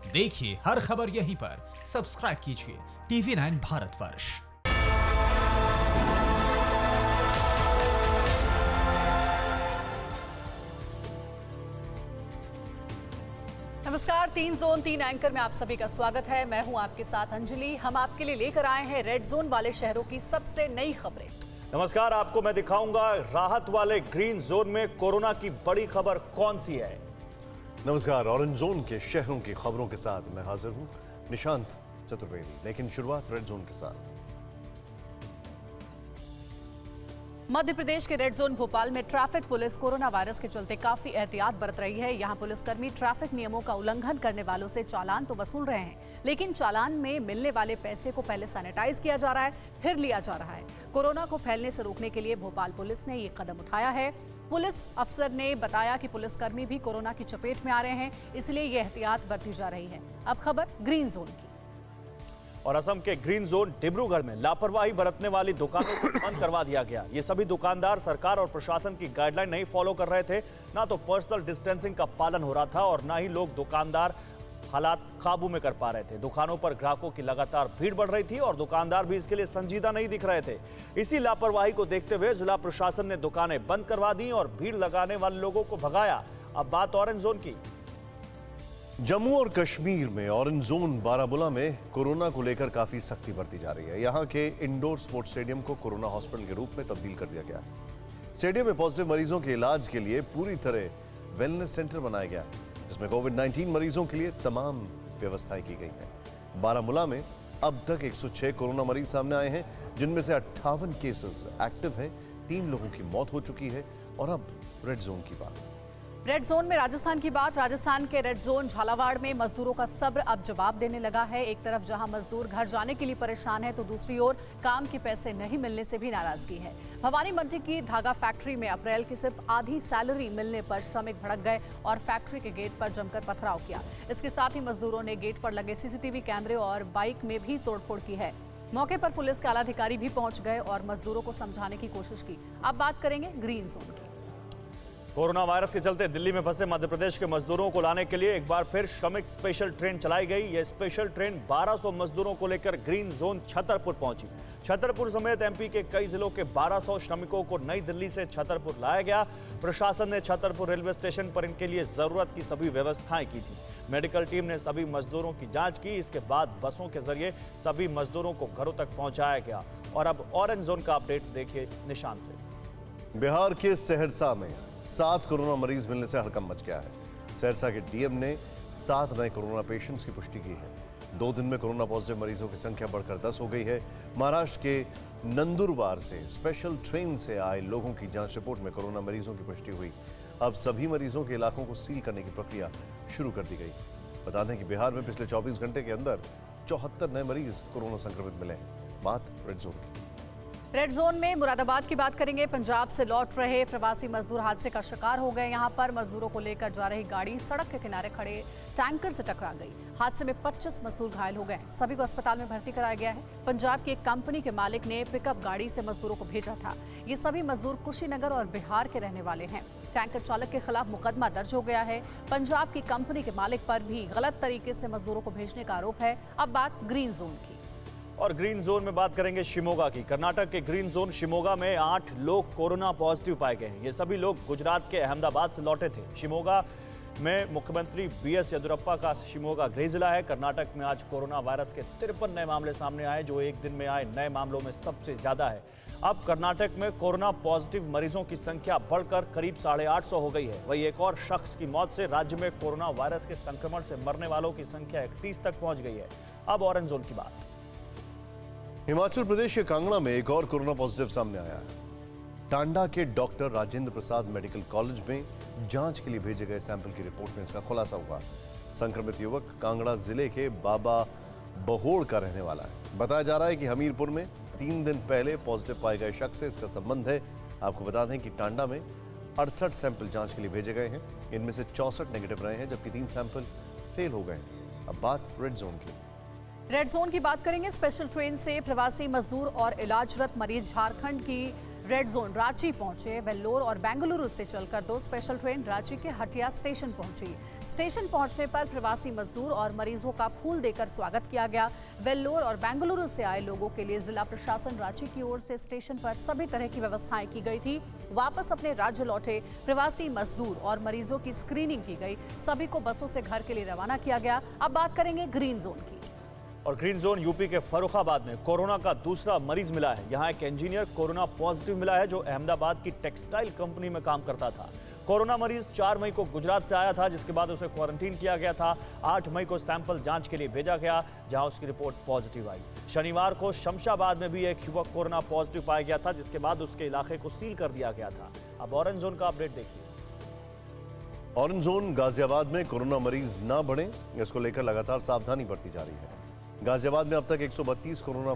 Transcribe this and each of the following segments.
देखिए हर खबर यहीं पर। सब्सक्राइब कीजिए TV9 भारतवर्ष। नमस्कार, 3 जोन 3 एंकर में आप सभी का स्वागत है। मैं हूं आपके साथ अंजलि। हम आपके लिए लेकर आए हैं रेड जोन वाले शहरों की सबसे नई खबरें। नमस्कार, आपको मैं दिखाऊंगा राहत वाले ग्रीन जोन में कोरोना की बड़ी खबर कौन सी है। नमस्कार, ऑरेंज जोन के शहरों की खबरों के साथ मैं हाजिर हूं निशांत चतुर्वेदी। लेकिन शुरुआत रेड जोन के साथ। मध्य प्रदेश के रेड जोन भोपाल में ट्रैफिक पुलिस कोरोना वायरस के चलते काफी एहतियात बरत रही है। यहां पुलिसकर्मी ट्रैफिक नियमों का उल्लंघन करने वालों से चालान तो वसूल रहे हैं, लेकिन चालान में मिलने वाले पैसे को पहले सैनिटाइज किया जा रहा है, फिर लिया जा रहा है। कोरोना को फैलने से रोकने के लिए भोपाल पुलिस ने ये कदम उठाया है। पुलिस अफसर ने बताया कि पुलिसकर्मी भी कोरोना की चपेट में आ रहे हैं, इसलिए ये एहतियात बरती जा रही है। अब खबर ग्रीन जोन की। और असम के ग्रीन जोन डिब्रूगढ़ में लापरवाही बरतने वाली दुकानों को बंद करवा दिया गया। ये सभी दुकानदार सरकार और प्रशासन की गाइडलाइन नहीं फॉलो कर रहे थे। ना तो पर्सनल डिस्टेंसिंग का पालन हो रहा था और ना ही लोग दुकानदार हालात काबू में कर पा रहे थे। दुकानों पर ग्राहकों की लगातार भीड़ बढ़ रही थी और दुकानदार भी इसके लिए संजीदा नहीं दिख रहे थे। इसी लापरवाही को देखते हुए जिला प्रशासन ने दुकानें बंद करवा दी और भीड़ लगाने वाले लोगों को भगाया। अब बात ऑरेंज जोन की। जम्मू और कश्मीर में ऑरेंज जोन बारामूला में कोरोना को लेकर काफी सख्ती बरती जा रही है। यहां के इंडोर स्पोर्ट्स स्टेडियम को कोरोना हॉस्पिटल के रूप में तब्दील कर दिया गया है। स्टेडियम में पॉजिटिव मरीजों के इलाज के लिए पूरी तरह वेलनेस सेंटर बनाया गया है, जिसमें कोविड-19 मरीजों के लिए तमाम व्यवस्थाएं की गई हैं। बारामूला में अब तक 106 कोरोना मरीज सामने आए हैं, जिनमें से 58 केसेस एक्टिव हैं। 3 लोगों की मौत हो चुकी है। और अब रेड जोन की बात। रेड जोन में राजस्थान की बात। राजस्थान के रेड जोन झालावाड़ में मजदूरों का सब्र अब जवाब देने लगा है। एक तरफ जहां मजदूर घर जाने के लिए परेशान है, तो दूसरी ओर काम के पैसे नहीं मिलने से भी नाराजगी है। भवानी मंडी की धागा फैक्ट्री में अप्रैल की सिर्फ आधी सैलरी मिलने पर श्रमिक भड़क गए और फैक्ट्री के गेट पर जमकर पथराव किया। इसके साथ ही मजदूरों ने गेट पर लगे CCTV कैमरे और बाइक में भी तोड़फोड़ की है। मौके पर पुलिस के आलाधिकारी भी पहुंच गए और मजदूरों को समझाने की कोशिश की। अब बात करेंगे ग्रीन जोन की। कोरोना वायरस के चलते दिल्ली में फंसे मध्य प्रदेश के मजदूरों को लाने के लिए एक बार फिर श्रमिक स्पेशल ट्रेन चलाई गई। यह स्पेशल ट्रेन 1200 मजदूरों को लेकर ग्रीन जोन छतरपुर पहुंची। छतरपुर समेत MP के कई जिलों के 1200 श्रमिकों को नई दिल्ली से छतरपुर लाया गया। प्रशासन ने छतरपुर रेलवे स्टेशन पर इनके लिए जरूरत की सभी व्यवस्थाएं की थी। मेडिकल टीम ने सभी मजदूरों की जांच की। इसके बाद बसों के जरिए सभी मजदूरों को घरों तक पहुंचाया गया। और अब ऑरेंज जोन का अपडेट देखिए निशान से। बिहार के सहरसा में 7 कोरोना मरीज मिलने से हड़कंप मच गया है। सहरसा के DM ने 7 नए कोरोना पेशेंट्स की पुष्टि की है। 2 दिन में कोरोना पॉजिटिव मरीजों की संख्या बढ़कर 10 हो गई है। महाराष्ट्र के नंदुरबार से स्पेशल ट्रेन से आए लोगों की जांच रिपोर्ट में कोरोना मरीजों की पुष्टि हुई। अब सभी मरीजों के इलाकों को सील करने की प्रक्रिया शुरू कर दी गई। बता दें कि बिहार में पिछले 24 घंटे के अंदर 74 नए मरीज कोरोना संक्रमित मिले हैं। बात रेड जोन की। रेड जोन में मुरादाबाद की बात करेंगे। पंजाब से लौट रहे प्रवासी मजदूर हादसे का शिकार हो गए। यहां पर मजदूरों को लेकर जा रही गाड़ी सड़क के किनारे खड़े टैंकर से टकरा गई। हादसे में 25 मजदूर घायल हो गए। सभी को अस्पताल में भर्ती कराया गया है। पंजाब की एक कंपनी के मालिक ने पिकअप गाड़ी से मजदूरों को भेजा था। ये सभी मजदूर कुशीनगर और बिहार के रहने वाले हैं। टैंकर चालक के खिलाफ मुकदमा दर्ज हो गया है। पंजाब की कंपनी के मालिक पर भी गलत तरीके से मजदूरों को भेजने का आरोप है। अब बात ग्रीन जोन की। और ग्रीन जोन में बात करेंगे शिमोगा की। कर्नाटक के ग्रीन जोन शिमोगा में 8 लोग कोरोना पॉजिटिव पाए गए हैं। ये सभी लोग गुजरात के अहमदाबाद से लौटे थे। शिमोगा में मुख्यमंत्री BS येदियुरप्पा का शिमोगा गृह जिला है। कर्नाटक में आज कोरोना वायरस के 53 नए मामले सामने आए, जो एक दिन में आए नए मामलों में सबसे ज्यादा है। अब कर्नाटक में कोरोना पॉजिटिव मरीजों की संख्या बढ़कर करीब 850 हो गई है। वहीं एक और शख्स की मौत से राज्य में कोरोना वायरस के संक्रमण से मरने वालों की संख्या 31 तक पहुंच गई है। अब ऑरेंज जोन की बात। हिमाचल प्रदेश के कांगड़ा में एक और कोरोना पॉजिटिव सामने आया है। टांडा के doctor Rajendra Prasad medical college में जांच के लिए भेजे गए सैंपल की रिपोर्ट में इसका खुलासा हुआ। संक्रमित युवक कांगड़ा जिले के बाबा बहोड़ का रहने वाला है। बताया जा रहा है कि हमीरपुर में 3 दिन पहले पॉजिटिव पाए गए शख्स से इसका संबंध है। आपको बता दें कि टांडा में 68 सैंपल जांच के लिए भेजे गए हैं। इनमें से 64 नेगेटिव रहे हैं, जबकि 3 सैंपल फेल हो गए। अब बात रेड जोन की। रेड जोन की बात करेंगे। स्पेशल ट्रेन से प्रवासी मजदूर और इलाजरत मरीज झारखंड की रेड जोन रांची पहुंचे। वेल्लोर और बेंगलुरु से चलकर 2 स्पेशल ट्रेन रांची के हटिया स्टेशन पहुंची। स्टेशन पहुंचने पर प्रवासी मजदूर और मरीजों का फूल देकर स्वागत किया गया। वेल्लोर और बेंगलुरु से आए लोगों के लिए जिला प्रशासन रांची की ओर से स्टेशन पर सभी तरह की व्यवस्थाएं की गई थी। वापस अपने राज्य लौटे प्रवासी मजदूर और मरीजों की स्क्रीनिंग की गई। सभी को बसों से घर के लिए रवाना किया गया। अब बात करेंगे ग्रीन जोन की। और ग्रीन जोन यूपी के फर्रुखाबाद में कोरोना का दूसरा मरीज मिला है। यहाँ एक इंजीनियर कोरोना पॉजिटिव मिला है जो अहमदाबाद की टेक्सटाइल कंपनी में काम करता था। कोरोना मरीज 4 मई को गुजरात से आया था, जिसके बाद उसे क्वारंटीन किया गया था। 8 मई को सैंपल जांच के लिए भेजा गया, जहां उसकी रिपोर्ट पॉजिटिव आई। शनिवार को शमशाबाद में भी एक युवक कोरोना पॉजिटिव पाया गया था, जिसके बाद उसके इलाके को सील कर दिया गया था। अब ऑरेंज जोन का अपडेट देखिए। ऑरेंज जोन गाजियाबाद में कोरोना मरीज ना बढ़े, इसको लेकर लगातार सावधानी बरती जा रही है। गाजियाबाद में अब तक 132 कोरोना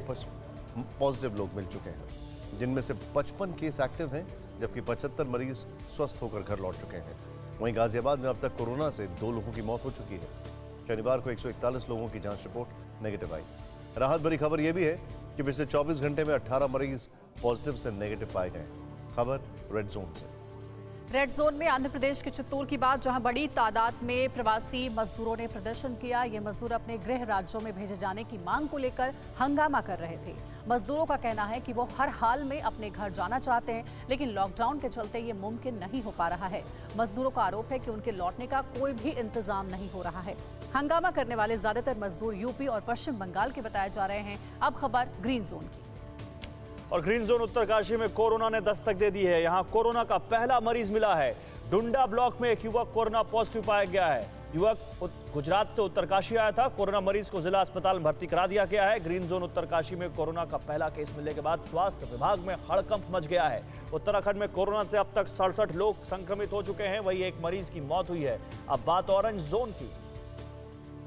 पॉजिटिव लोग मिल चुके हैं, जिनमें से 55 केस एक्टिव हैं, जबकि 75 मरीज स्वस्थ होकर घर लौट चुके हैं। वहीं गाजियाबाद में अब तक कोरोना से 2 लोगों की मौत हो चुकी है। शनिवार को 141 लोगों की जांच रिपोर्ट नेगेटिव आई। राहत भरी खबर यह भी है कि पिछले 24 घंटे में 18 मरीज पॉजिटिव से नेगेटिव पाए गए। खबर रेड जोन से। रेड जोन में आंध्र प्रदेश के चित्तूर की बात, जहां बड़ी तादाद में प्रवासी मजदूरों ने प्रदर्शन किया। ये मजदूर अपने गृह राज्यों में भेजे जाने की मांग को लेकर हंगामा कर रहे थे। मजदूरों का कहना है कि वो हर हाल में अपने घर जाना चाहते हैं, लेकिन लॉकडाउन के चलते ये मुमकिन नहीं हो पा रहा है। मजदूरों का आरोप है कि उनके लौटने का कोई भी इंतजाम नहीं हो रहा है। हंगामा करने वाले ज्यादातर मजदूर यूपी और पश्चिम बंगाल के बताए जा रहे हैं। अब खबर ग्रीन जोन की। और ग्रीन जोन उत्तरकाशी में कोरोना ने दस्तक दे दी है। यहां कोरोना का पहला मरीज मिला है। डुंडा ब्लॉक में एक युवक कोरोना पॉजिटिव पाया गया है। युवक गुजरात से उत्तरकाशी आया था। कोरोना मरीज को जिला अस्पताल में भर्ती करा दिया गया है। ग्रीन जोन उत्तरकाशी में कोरोना का पहला केस मिलने के बाद स्वास्थ्य विभाग में हड़कंप मच गया है। उत्तराखंड में कोरोना से अब तक 67 लोग संक्रमित हो चुके हैं, वहीं एक मरीज की मौत हुई है। अब बात ऑरेंज जोन की।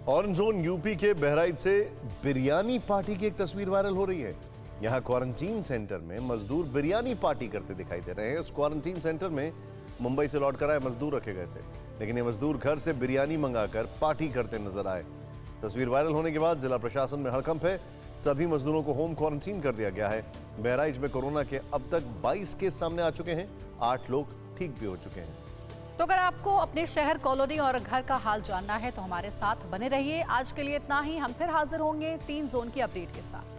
ऑरेंज जोन यूपी के बहराइच से बिरयानी पार्टी की एक तस्वीर वायरल हो रही है। यहां क्वारंटीन सेंटर में मजदूर बिरयानी पार्टी करते दिखाई दे रहे हैं। इस क्वारंटीन सेंटर में मुंबई से लौटकर आए मजदूर रखे गए थे, लेकिन ये मजदूर घर से बिरयानी मंगाकर पार्टी करते नजर आए। तस्वीर वायरल होने के बाद जिला प्रशासन में हड़कंप है। सभी मजदूरों को होम क्वारंटीन कर दिया गया है। बहराइच में कोरोना के अब तक 22 केस सामने आ चुके हैं। 8 लोग ठीक भी हो चुके हैं। तो अगर आपको अपने शहर, कॉलोनी और घर का हाल जानना है तो हमारे साथ बने रहिए। आज के लिए इतना ही। हम फिर हाजिर होंगे 3 जोन की अपडेट के साथ।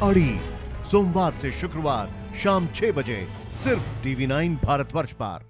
अड़ी सोमवार से शुक्रवार शाम 6 बजे सिर्फ TV9 भारतवर्ष पर।